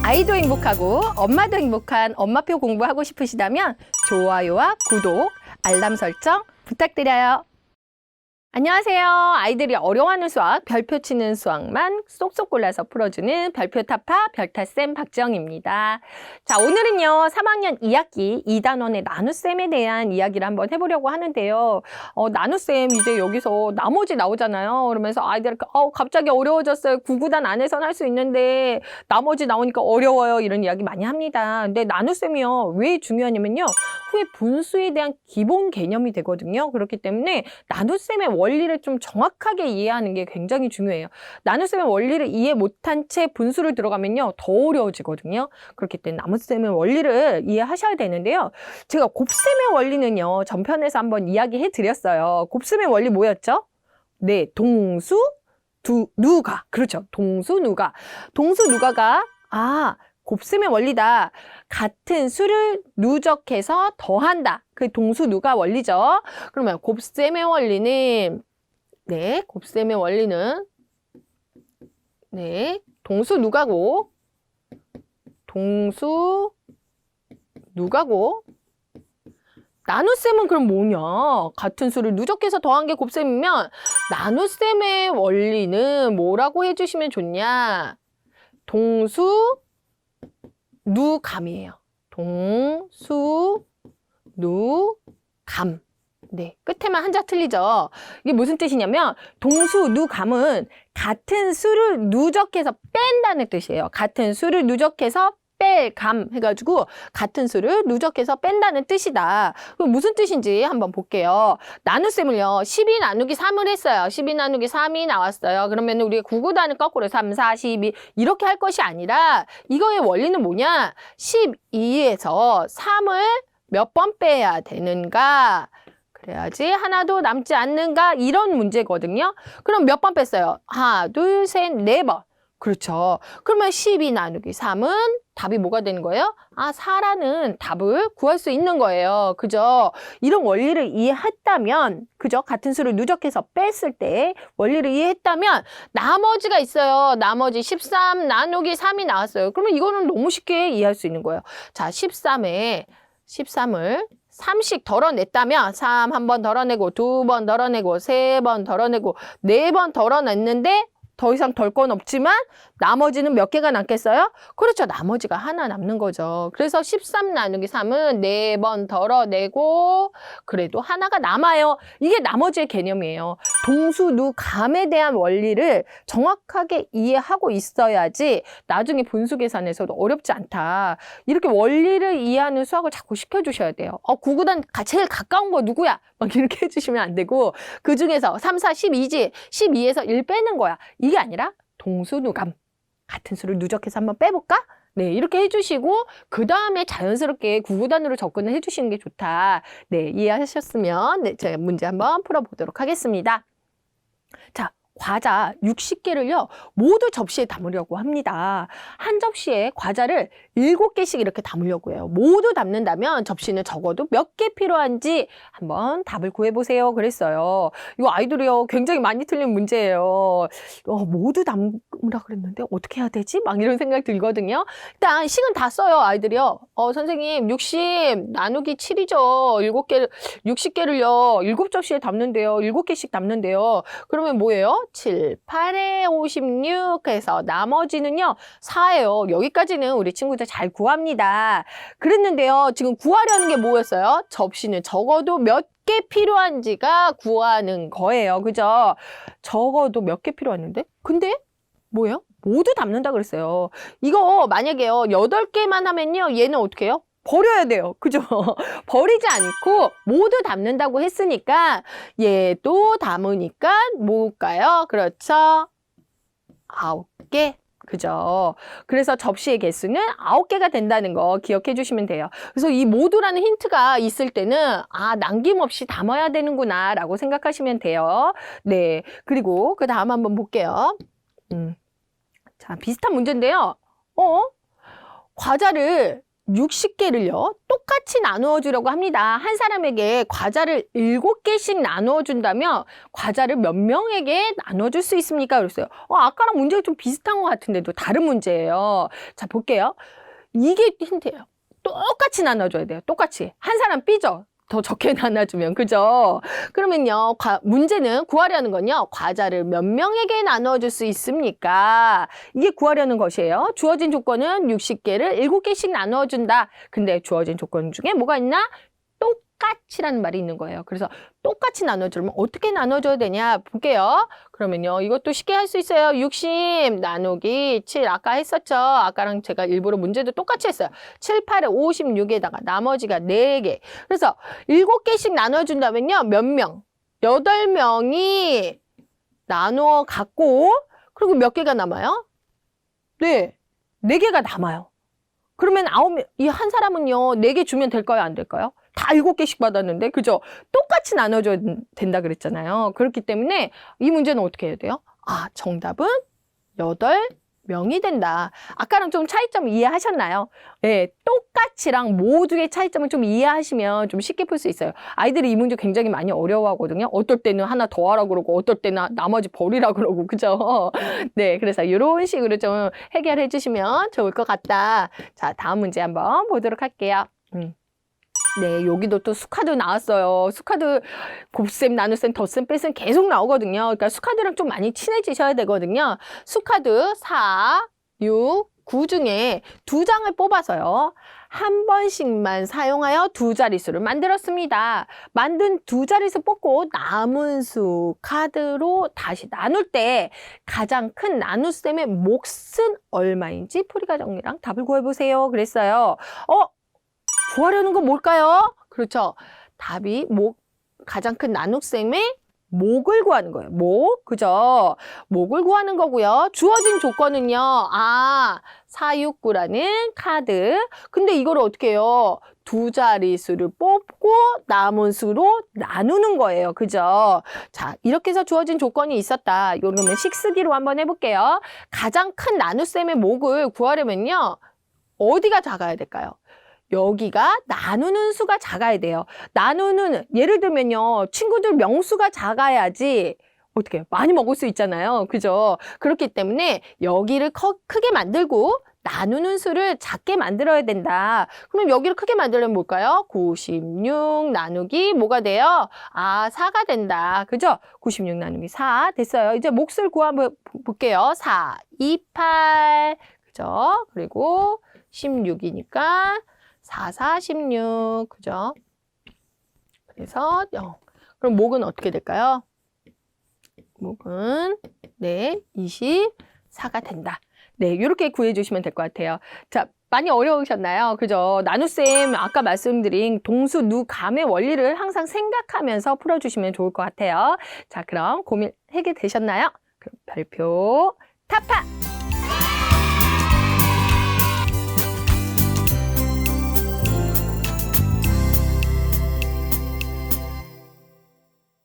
아이도 행복하고 엄마도 행복한 엄마표 공부하고 싶으시다면 좋아요와 구독, 알람 설정 부탁드려요. 안녕하세요. 아이들이 어려워하는 수학, 별표 치는 수학만 쏙쏙 골라서 풀어주는 별표 타파 별타쌤 박지영입니다. 자, 오늘은요 3학년 2학기 2단원의 나눗셈에 대한 이야기를 한번 해보려고 하는데요. 나눗셈 이제 여기서 나머지 나오잖아요. 그러면서 아이들 갑자기 어려워졌어요. 구구단 안에서는 할 수 있는데 나머지 나오니까 어려워요. 이런 이야기 많이 합니다. 근데 나눗셈이요 왜 중요하냐면요 후에 분수에 대한 기본 개념이 되거든요. 그렇기 때문에 나눗셈의 원리를 좀 정확하게 이해하는 게 굉장히 중요해요. 나눗셈의 원리를 이해 못한 채 분수를 들어가면요 더 어려워지거든요. 그렇기 때문에 나눗셈의 원리를 이해하셔야 되는데요. 제가 곱셈의 원리는요 전편에서 한번 이야기해 드렸어요. 곱셈의 원리 뭐였죠? 네, 동수 누가. 그렇죠. 동수 누가가 곱셈의 원리다. 같은 수를 누적해서 더한다. 그 동수 누가 원리죠. 그러면 곱셈의 원리는 동수 누가고 나눗셈은 그럼 뭐냐? 같은 수를 누적해서 더한 게 곱셈이면 나눗셈의 원리는 뭐라고 해주시면 좋냐? 동수 누감이에요. 동수 누감. 네, 끝에만 한자 틀리죠. 이게 무슨 뜻이냐면 동수 누감은 같은 수를 누적해서 뺀다는 뜻이에요. 같은 수를 누적해서 뺄감 해가지고 같은 수를 누적해서 뺀다는 뜻이다. 그럼 무슨 뜻인지 한번 볼게요. 나눗셈을요 12 나누기 3을 했어요. 12 나누기 3이 나왔어요. 그러면 우리 구구단을 거꾸로 3, 4, 12 이렇게 할 것이 아니라 이거의 원리는 뭐냐? 12에서 3을 몇 번 빼야 되는가? 그래야지 하나도 남지 않는가? 이런 문제거든요. 그럼 몇 번 뺐어요? 하나, 둘, 셋, 네 번. 그렇죠. 그러면 12 나누기 3은 답이 뭐가 되는 거예요? 4라는 답을 구할 수 있는 거예요. 그죠? 이런 원리를 이해했다면, 그죠? 같은 수를 누적해서 뺐을 때 원리를 이해했다면 나머지가 있어요. 나머지 13 나누기 3이 나왔어요. 그러면 이거는 너무 쉽게 이해할 수 있는 거예요. 자, 13을 3씩 덜어냈다면 3 한 번 덜어내고 2번 덜어내고 3번 덜어내고 4번 덜어냈는데 더 이상 덜 건 없지만 나머지는 몇 개가 남겠어요? 그렇죠. 나머지가 하나 남는 거죠. 그래서 13 나누기 3은 4번 덜어내고 그래도 하나가 남아요. 이게 나머지의 개념이에요. 동수 누감에 대한 원리를 정확하게 이해하고 있어야지 나중에 분수 계산에서도 어렵지 않다. 이렇게 원리를 이해하는 수학을 자꾸 시켜주셔야 돼요. 구구단 제일 가까운 거 누구야? 막 이렇게 해주시면 안 되고 그 중에서 3, 4, 12지 12에서 1 빼는 거야. 이게 아니라 동수 누감. 같은 수를 누적해서 한번 빼볼까? 네, 이렇게 해주시고 그 다음에 자연스럽게 구구단으로 접근을 해주시는 게 좋다. 네, 이해하셨으면 제가 문제 한번 풀어보도록 하겠습니다. 자, 과자 60개를요 모두 접시에 담으려고 합니다. 한 접시에 과자를 7개씩 이렇게 담으려고 해요. 모두 담는다면 접시는 적어도 몇 개 필요한지 한번 답을 구해보세요 그랬어요. 이거 아이들이요 굉장히 많이 틀린 문제예요. 모두 담으라 그랬는데 어떻게 해야 되지? 막 이런 생각 들거든요. 일단 식은 다 써요 아이들이요. 선생님 60 나누기 7이죠. 60개를요 7접시에 담는데요. 7개씩 담는데요. 그러면 뭐예요? 7, 8에 56 해서 나머지는요 4예요. 여기까지는 우리 친구들 잘 구합니다. 그랬는데요 지금 구하려는 게 뭐였어요? 접시는 적어도 몇 개 필요한지가 구하는 거예요. 그죠? 적어도 몇 개 필요했는데 근데 뭐예요? 모두 담는다 그랬어요. 이거 만약에요 8개만 하면요 얘는 어떻게 해요? 버려야 돼요. 그죠? 버리지 않고 모두 담는다고 했으니까 얘도 담으니까 뭘까요? 그렇죠? 9개. 그죠? 그래서 접시의 개수는 9개가 된다는 거 기억해 주시면 돼요. 그래서 이 모두라는 힌트가 있을 때는 남김없이 담아야 되는구나 라고 생각하시면 돼요. 네. 그리고 그 다음 한번 볼게요. 자, 비슷한 문제인데요. 과자를 60개를요, 똑같이 나누어 주려고 합니다. 한 사람에게 과자를 7개씩 나누어 준다면 과자를 몇 명에게 나눠 줄 수 있습니까? 그랬어요. 아까랑 문제가 좀 비슷한 것 같은데도 다른 문제예요. 자, 볼게요. 이게 힌트예요. 똑같이 나눠줘야 돼요. 똑같이. 한 사람 삐져. 더 적게 나눠주면, 그죠? 그러면요, 문제는 구하려는 건요, 과자를 몇 명에게 나눠줄 수 있습니까? 이게 구하려는 것이에요. 주어진 조건은 60개를 7개씩 나눠준다. 근데 주어진 조건 중에 뭐가 있나? 똑같이라는 말이 있는 거예요. 그래서 똑같이 나눠주려면 어떻게 나눠줘야 되냐 볼게요. 그러면요, 이것도 쉽게 할 수 있어요. 60 나누기 7 아까 했었죠. 아까랑 제가 일부러 문제도 똑같이 했어요. 7, 8에 56에다가 나머지가 4개. 그래서 7개씩 나눠준다면요, 몇 명? 8명이 나누어 갖고, 그리고 몇 개가 남아요? 네, 4개가 남아요. 그러면 이 한 사람은요, 4개 주면 될까요? 안 될까요? 다 7개씩 받았는데, 그죠? 똑같이 나눠줘야 된다 그랬잖아요. 그렇기 때문에 이 문제는 어떻게 해야 돼요? 정답은 8명이 된다. 아까랑 좀 차이점 이해하셨나요? 네, 똑같이랑 모두의 차이점을 좀 이해하시면 좀 쉽게 풀 수 있어요. 아이들이 이 문제 굉장히 많이 어려워하거든요. 어떨 때는 하나 더 하라고 그러고, 어떨 때는 나머지 버리라고 그러고, 그죠? 네, 그래서 이런 식으로 좀 해결해 주시면 좋을 것 같다. 자, 다음 문제 한번 보도록 할게요. 네, 여기도 또 수카드 나왔어요. 수카드 곱셈, 나눗셈, 덧셈, 뺄셈 계속 나오거든요. 그러니까 수카드랑 좀 많이 친해지셔야 되거든요. 수카드 4, 6, 9 중에 2장을 뽑아서요, 한 번씩만 사용하여 2자릿수를 만들었습니다. 만든 2자릿수 뽑고 남은 수 카드로 다시 나눌 때 가장 큰 나눗셈의 몫은 얼마인지 풀이가 정리랑 답을 구해보세요. 그랬어요. 구하려는 건 뭘까요? 그렇죠. 답이 가장 큰 나눗셈의 목을 구하는 거예요. 목, 그죠? 목을 구하는 거고요. 주어진 조건은요, 469라는 카드. 근데 이걸 어떻게 해요? 2자릿수를 뽑고 남은 수로 나누는 거예요. 그죠? 자, 이렇게 해서 주어진 조건이 있었다. 그러면 식쓰기로 한번 해볼게요. 가장 큰 나눗셈의 목을 구하려면요, 어디가 작아야 될까요? 여기가 나누는 수가 작아야 돼요. 예를 들면요, 친구들 명수가 작아야지 어떻게 해요? 많이 먹을 수 있잖아요. 그죠? 그렇기 때문에 여기를 크게 만들고 나누는 수를 작게 만들어야 된다. 그럼 여기를 크게 만들려면 뭘까요? 96 나누기 뭐가 돼요? 4가 된다. 그죠? 96 나누기 4 됐어요. 이제 몫을 구한번 볼게요. 4, 2, 8. 그죠? 그리고 16이니까 4, 4, 16. 그죠? 그래서 0. 그럼 목은 어떻게 될까요? 목은 24가 된다. 네, 이렇게 구해주시면 될 것 같아요. 자, 많이 어려우셨나요? 그죠? 나눗셈 아까 말씀드린 동수, 누, 감의 원리를 항상 생각하면서 풀어주시면 좋을 것 같아요. 자, 그럼 고민 해결되셨나요? 그럼 별표 타파!